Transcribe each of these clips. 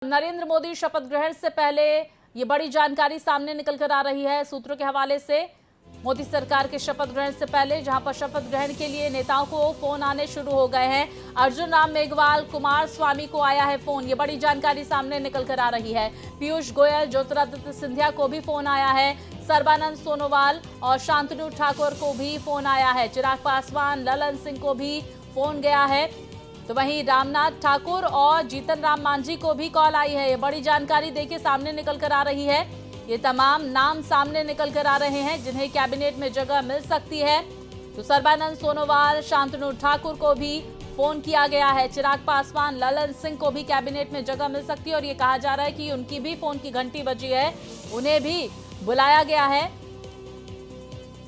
नरेंद्र मोदी शपथ ग्रहण से पहले ये बड़ी जानकारी सामने निकल कर आ रही है सूत्रों के हवाले से। मोदी सरकार के शपथ ग्रहण से पहले जहां पर शपथ ग्रहण के लिए नेताओं को फोन आने शुरू हो गए हैं। अर्जुन राम मेघवाल, कुमार स्वामी को आया है फोन, ये बड़ी जानकारी सामने निकल कर आ रही है। पीयूष गोयल, ज्योतिरादित्य सिंधिया को भी फोन आया है। सर्बानंद सोनोवाल और शांतनु ठाकुर को भी फोन आया है। चिराग पासवान, ललन सिंह को भी फोन गया है। तो वहीं रामनाथ ठाकुर और जीतन राम मांझी को भी कॉल आई है। ये बड़ी जानकारी देखिए सामने निकल कर आ रही है। ये तमाम नाम सामने निकल कर आ रहे हैं जिन्हें कैबिनेट में जगह मिल सकती है। तो सर्बानंद सोनोवाल, शांतनु ठाकुर को भी फोन किया गया है। चिराग पासवान, ललन सिंह को भी कैबिनेट में जगह मिल सकती है और ये कहा जा रहा है कि उनकी भी फोन की घंटी बजी है, उन्हें भी बुलाया गया है।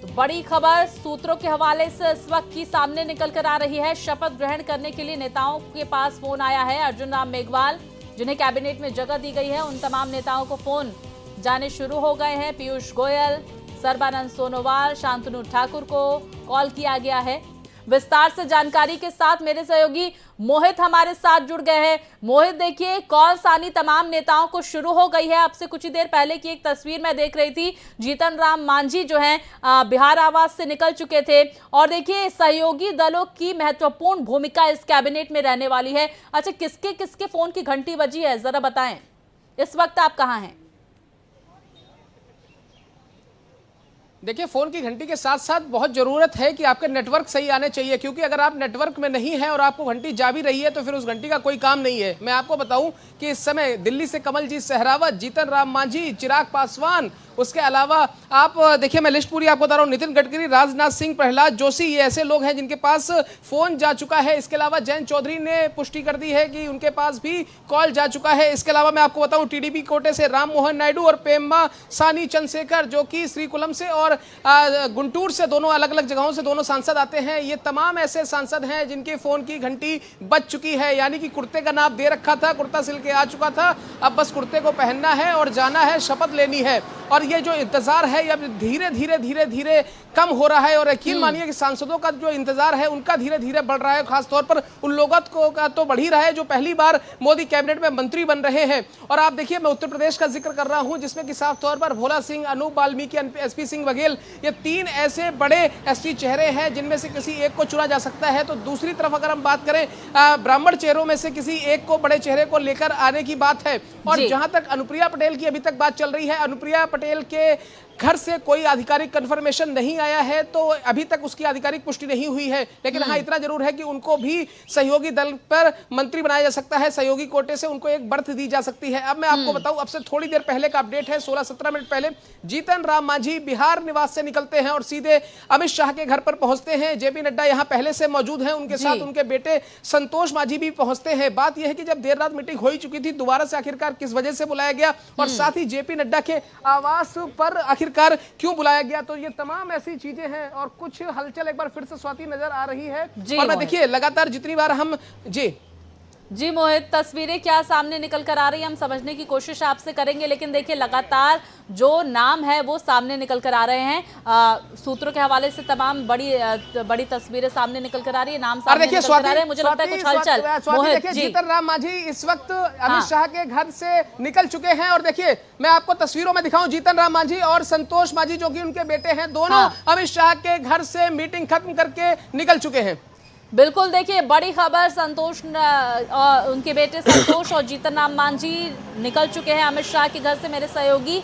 तो बड़ी खबर सूत्रों के हवाले से इस वक्त की सामने निकल कर आ रही है। शपथ ग्रहण करने के लिए नेताओं के पास फोन आया है। अर्जुन राम मेघवाल, जिन्हें कैबिनेट में जगह दी गई है, उन तमाम नेताओं को फोन जाने शुरू हो गए हैं। पीयूष गोयल, सर्बानंद सोनोवाल, शांतनु ठाकुर को कॉल किया गया है। विस्तार से जानकारी के साथ मेरे सहयोगी मोहित हमारे साथ जुड़ गए हैं। मोहित, देखिए कॉल्स आनी तमाम नेताओं को शुरू हो गई है। आपसे कुछ ही देर पहले की एक तस्वीर मैं देख रही थी, जीतन राम मांझी जो हैं बिहार आवास से निकल चुके थे और देखिए सहयोगी दलों की महत्वपूर्ण भूमिका इस कैबिनेट में रहने वाली है। अच्छा, किसके किसके फोन की घंटी बजी है, जरा बताएं, इस वक्त आप कहाँ हैं? देखिए, फ़ोन की घंटी के साथ साथ बहुत ज़रूरत है कि आपके नेटवर्क सही आने चाहिए, क्योंकि अगर आप नेटवर्क में नहीं हैं और आपको घंटी जा भी रही है तो फिर उस घंटी का कोई काम नहीं है। मैं आपको बताऊं कि इस समय दिल्ली से कमलजीत सहरावत, जीतन राम मांझी, चिराग पासवान, उसके अलावा आप देखिए, मैं लिस्ट पूरी आपको बता रहा हूँ, नितिन गडकरी, राजनाथ सिंह, प्रहलाद जोशी, ये ऐसे लोग हैं जिनके पास फ़ोन जा चुका है। इसके अलावा जयंत चौधरी ने पुष्टि कर दी है कि उनके पास भी कॉल जा चुका है। इसके अलावा मैं आपको बताऊं, टीडीपी कोटे से राम मोहन नायडू और पेम्मा सानी चंद्रशेखर, जो कि श्रीकुलम से और गुंटूर से, दोनों अलग अलग जगहों से दोनों सांसद आते हैं। ये तमाम ऐसे सांसद हैं जिनके फ़ोन की घंटी बज चुकी है, यानी कि कुर्ते का नाप दे रखा था, कुर्ता सिल के आ चुका था, अब बस कुर्ते को पहनना है और जाना है, शपथ लेनी है। और ये जो इंतजार है ये धीरे धीरे धीरे धीरे कम हो रहा है और यकीन मानिए कि सांसदों का जो इंतजार है उनका धीरे धीरे बढ़ रहा है। खासतौर पर उन लोगों को का तो बढ़ ही रहा है जो पहली बार मोदी कैबिनेट में मंत्री बन रहे हैं। और आप देखिए, मैं उत्तर प्रदेश का जिक्र कर रहा हूं जिसमें कि साफ तौर पर भोला सिंह, अनूप वाल्मीकि, एसपी सिंह बघेल, ये तीन ऐसे बड़े एसपी चेहरे हैं जिनमें से किसी एक को चुना जा सकता है। तो दूसरी तरफ अगर हम बात करें ब्राह्मण चेहरों में से किसी एक को बड़े चेहरे को लेकर आने की बात है। और जहां तक अनुप्रिया पटेल की अभी तक बात चल रही है, अनुप्रिया पटेल के घर से कोई आधिकारिक कंफर्मेशन नहीं आया है, तो अभी तक उसकी आधिकारिक पुष्टि नहीं हुई है। लेकिन हाँ, इतना जरूर है कि उनको भी सहयोगी दल पर मंत्री बनाया जा सकता है, सहयोगी कोटे से उनको एक बर्थ दी जा सकती है। अब मैं आपको बताऊं, अब से थोड़ी देर पहले का अपडेट है, 16-17 मिनट पहले जीतन राम मांझी बिहार निवास से निकलते हैं और सीधे अमित शाह के घर पर पहुंचते हैं। जेपी नड्डा यहाँ पहले से मौजूद हैं, उनके साथ उनके बेटे संतोष मांझी भी पहुंचते हैं। बात यह है कि जब देर रात मीटिंग हो ही चुकी थी, दोबारा से आखिरकार किस वजह से बुलाया गया और साथ ही जेपी नड्डा के आवास पर आखिरकार क्यों बुलाया गया, तो ये तमाम ऐसी चीजें हैं। और कुछ हलचल एक बार फिर से स्वाति नजर आ रही है। और मैं देखिए लगातार जितनी बार हम जी मोहित, तस्वीरें क्या सामने निकल कर आ रही है हम समझने की कोशिश आपसे करेंगे, लेकिन देखिए लगातार जो नाम है वो सामने निकल कर आ रहे हैं। सूत्रों के हवाले से तमाम बड़ी तस्वीरें सामने निकल कर आ रही है, नाम सामने निकल कर आ रहे हैं। मुझे लगता है कुछ हलचल। मोहित जी, जीतन राम मांझी इस वक्त अमित शाह के घर से निकल चुके हैं और देखिए मैं आपको तस्वीरों में दिखाऊं, जीतन राम मांझी और संतोष मांझी जो कि उनके बेटे हैं, दोनों अमित शाह के घर से मीटिंग खत्म करके निकल चुके हैं। बिल्कुल, देखिए बड़ी खबर, उनके बेटे संतोष और जीतन राम मांझी निकल चुके हैं अमित शाह के घर से। मेरे सहयोगी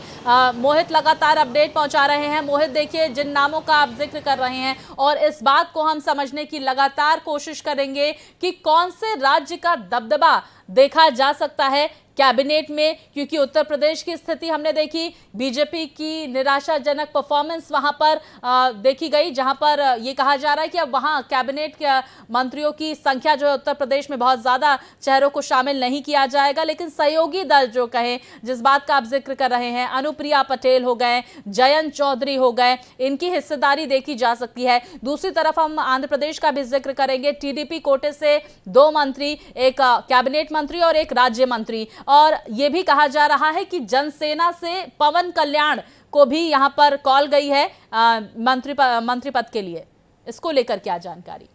मोहित लगातार अपडेट पहुंचा रहे हैं। मोहित, देखिए जिन नामों का आप जिक्र कर रहे हैं और इस बात को हम समझने की लगातार कोशिश करेंगे कि कौन से राज्य का दबदबा देखा जा सकता है कैबिनेट में, क्योंकि उत्तर प्रदेश की स्थिति हमने देखी, बीजेपी की निराशाजनक परफॉर्मेंस वहां पर देखी गई, जहां पर ये कहा जा रहा है कि अब वहां कैबिनेट के मंत्रियों की संख्या जो है उत्तर प्रदेश में बहुत ज्यादा चेहरों को शामिल नहीं किया जाएगा। लेकिन सहयोगी दल जो कहें, जिस बात का आप जिक्र कर रहे हैं, अनुप्रिया पटेल हो गए, जयंत चौधरी हो गए, इनकी हिस्सेदारी देखी जा सकती है। दूसरी तरफ हम आंध्र प्रदेश का भी जिक्र करेंगे, टीडीपी कोटे से 2 मंत्री, एक कैबिनेट मंत्री और एक राज्य मंत्री। और यह भी कहा जा रहा है कि जनसेना से पवन कल्याण को भी यहां पर कॉल गई है मंत्री पद के लिए। इसको लेकर क्या जानकारी?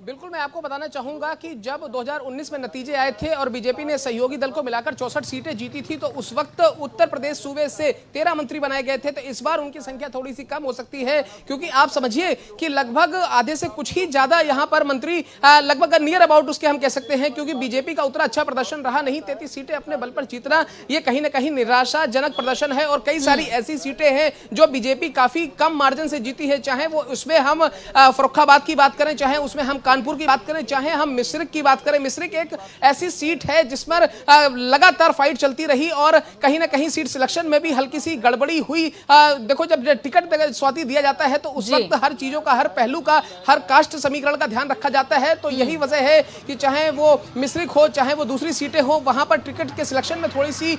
बिल्कुल, मैं आपको बताना चाहूंगा कि जब 2019 में नतीजे आए थे और बीजेपी ने सहयोगी दल को मिलाकर 64 सीटें जीती थी, तो उस वक्त उत्तर प्रदेश सूबे से 13 मंत्री बनाए गए थे। तो इस बार उनकी संख्या थोड़ी सी कम हो सकती है, क्योंकि आप समझिए कि लगभग आधे से कुछ ही ज्यादा यहां पर मंत्री लगभग नियर अबाउट उसके हम कह सकते हैं, क्योंकि बीजेपी का उतना अच्छा प्रदर्शन रहा नहीं। 33 सीटें अपने बल पर जीतना ये कहीं ना कहीं निराशाजनक प्रदर्शन है, और कई सारी ऐसी सीटें हैं जो बीजेपी काफी कम मार्जिन से जीती है, चाहे वो उसमें हम फर्रुखाबाद की बात करें, चाहे उसमें हम कानपुर की बात करें, चाहे हम मिश्रिक की बात करें। मिश्रिक एक ऐसी सीट है जिस पर लगातार फाइट चलती रही और कहीं ना कहीं सीट सिलेक्शन में भी हल्की सी गड़बड़ी हुई। देखो, जब टिकट स्वाति दिया जाता है तो उस वक्त हर चीजों का, हर पहलू का, हर कास्ट समीकरण का ध्यान रखा जाता है। तो यही वजह है कि चाहे वो मिश्रिक हो, चाहे वो दूसरी सीटें हो, वहां पर टिकट के सिलेक्शन में थोड़ी सी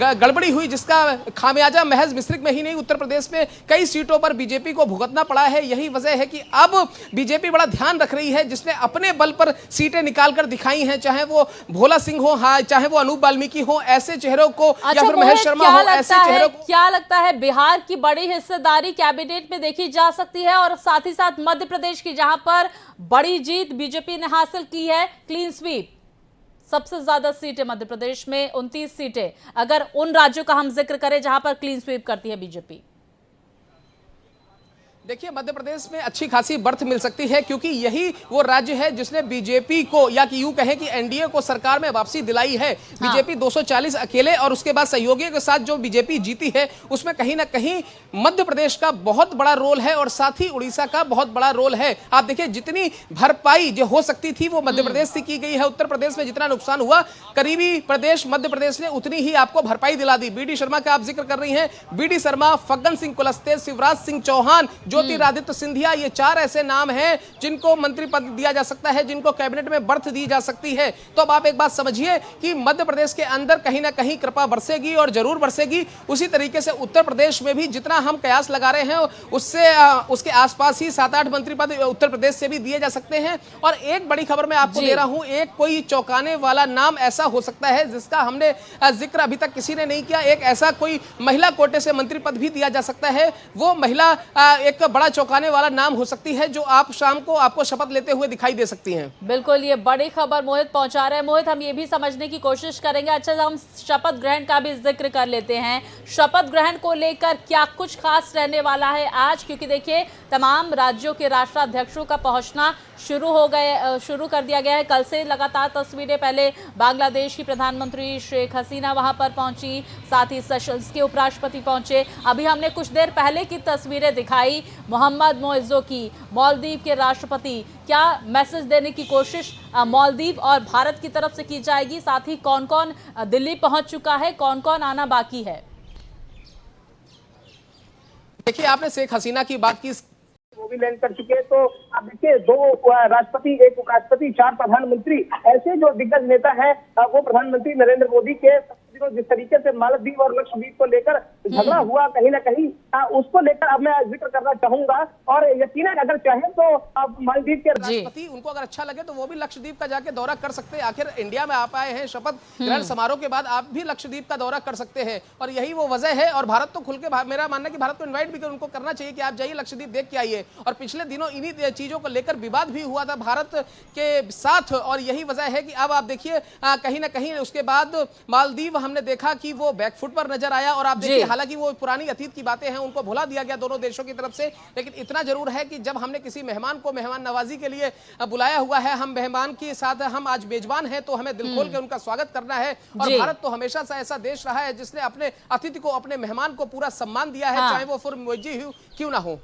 गड़बड़ी हुई, जिसका खामियाजा महज मिश्रिक में ही नहीं, उत्तर प्रदेश में कई सीटों पर बीजेपी को भुगतना पड़ा है। यही वजह है कि अब बीजेपी बड़ा ध्यान रख रही है, जिसने अपने बल पर सीटें निकालकर दिखाई हैं, चाहे वो भोला सिंह हो, चाहे वो अनूप वाल्मीकि हो, ऐसे चेहरों को, या फिर महेश शर्मा हो, ऐसे चेहरों को। क्या लगता है, बिहार की बड़ी हिस्सेदारी कैबिनेट में देखी जा सकती है, और साथ ही साथ मध्य प्रदेश की, जहां पर बड़ी जीत बीजेपी ने हासिल की है, क्लीन स्वीप, सबसे ज्यादा सीटें मध्य प्रदेश में 29 सीटें, अगर उन राज्यों का हम जिक्र करें जहां पर क्लीन स्वीप करती है बीजेपी। देखिए, मध्य प्रदेश में अच्छी खासी बढ़त मिल सकती है, क्योंकि यही वो राज्य है जिसने बीजेपी को, या कि यूं कहें कि एनडीए को सरकार में वापसी दिलाई है। बीजेपी 240 अकेले और उसके बाद सहयोगियों के साथ जो बीजेपी जीती है, उसमें कहीं ना कहीं मध्य प्रदेश का बहुत बड़ा रोल है, और साथ ही उड़ीसा का बहुत बड़ा रोल है। आप देखिए, जितनी भरपाई जो हो सकती थी वो मध्य प्रदेश से की गई है। उत्तर प्रदेश में जितना नुकसान हुआ, करीबी प्रदेश मध्य प्रदेश ने उतनी ही आपको भरपाई दिला दी। बीडी शर्मा का आप जिक्र कर रही हैं, बीडी शर्मा, फग्गन सिंह कुलस्ते, शिवराज सिंह चौहान, ज्योतिरादित्य सिंधिया, ये 4 ऐसे नाम हैं जिनको मंत्री पद दिया जा सकता है, जिनको कैबिनेट में बर्थ दी जा सकती है। तो अब आप एक बात समझिए कि मध्य प्रदेश के अंदर कहीं ना कहीं कृपा बरसेगी, और जरूर बरसेगी। उसी तरीके से उत्तर प्रदेश में भी जितना हम कयास लगा रहे हैं, उससे उसके आसपास ही 7-8 मंत्री पद उत्तर प्रदेश से भी दिए जा सकते हैं। और एक बड़ी खबर मैं आपको दे रहा हूं, एक कोई चौंकाने वाला नाम ऐसा हो सकता है जिसका हमने जिक्र अभी तक किसी ने नहीं किया। एक ऐसा कोई महिला कोटे से मंत्री पद भी दिया जा सकता है। वो महिला एक बड़ा चौंकाने वाला नाम हो सकती है, जो आप शाम को आपको शपथ लेते हुए दिखाई दे सकती हैं। बिल्कुल, ये बड़ी खबर मोहित पहुंचा रहे हैं। मोहित, हम ये भी समझने की कोशिश करेंगे। अच्छा, हम शपथ ग्रहण का भी जिक्र कर लेते हैं। शपथ ग्रहण को लेकर क्या कुछ खास रहने वाला है आज, क्योंकि देखिए तमाम राज्यों के राष्ट्राध्यक्षों का पहुंचना शुरू कर दिया गया है। कल से लगातार तस्वीरें, पहले बांग्लादेश की प्रधानमंत्री शेख हसीना वहां पर पहुंची, साथ ही सेशल्स के उपराष्ट्रपति पहुंचे। अभी हमने कुछ देर पहले की तस्वीरें दिखाई मोहम्मद मोइज़ो की, मालदीव के राष्ट्रपति। क्या मैसेज देने की कोशिश मालदीव और भारत की तरफ से की जाएगी, साथ ही कौन कौन दिल्ली पहुंच चुका है, कौन कौन आना बाकी है? देखिए, आपने शेख हसीना की बात की, वो भी लैंड कर चुके हैं। तो आप देखिए, 2 राष्ट्रपति, 1 उपराष्ट्रपति, 4 प्रधानमंत्री, ऐसे जो दिग्गज नेता हैं, वो प्रधानमंत्री नरेंद्र मोदी के जिस तरीके से मालदीव और लक्षद्वीप को लेकर झगड़ा हुआ, कहीं ना कहीं उसको लेकर अब मैं जिक्र करना चाहूंगा। और यकीनन अगर चाहें तो अब मालदीव के राष्ट्रपति, उनको अगर अच्छा लगे तो वो भी लक्षद्वीप का जाके दौरा कर सकते हैं। आखिर इंडिया में आप आए हैं, शपथ ग्रहण समारोह के बाद आप भी लक्षद्वीप का दौरा कर सकते हैं। और यही वो वजह है, और भारत तो खुल के, मेरा मानना है कि भारत को इन्वाइट भी उनको करना चाहिए कि आप जाइए लक्षद्वीप देख के आइए। और पिछले दिनों इन्हीं चीजों को लेकर विवाद भी हुआ था भारत के साथ, और यही वजह है कि अब आप देखिए कहीं ना कहीं उसके बाद मालदीव हमने देखा कि वो बैकफुट पर नजर आया। और आप देखिए, हालांकि वो पुरानी अतीत की बातें हैं, उनको भुला दिया गया दोनों देशों की तरफ से, लेकिन इतना जरूर है कि जब हमने किसी मेहमान को मेहमान नवाजी के लिए बुलाया हुआ है, हम मेहमान के साथ हम आज मेजबान हैं, तो हमें दिल खोल के उनका स्वागत करना है। और भारत तो हमेशा से ऐसा देश रहा है जिसने अपने अतिथि को, अपने मेहमान को पूरा सम्मान दिया है, चाहे वो फुर क्यों ना हो।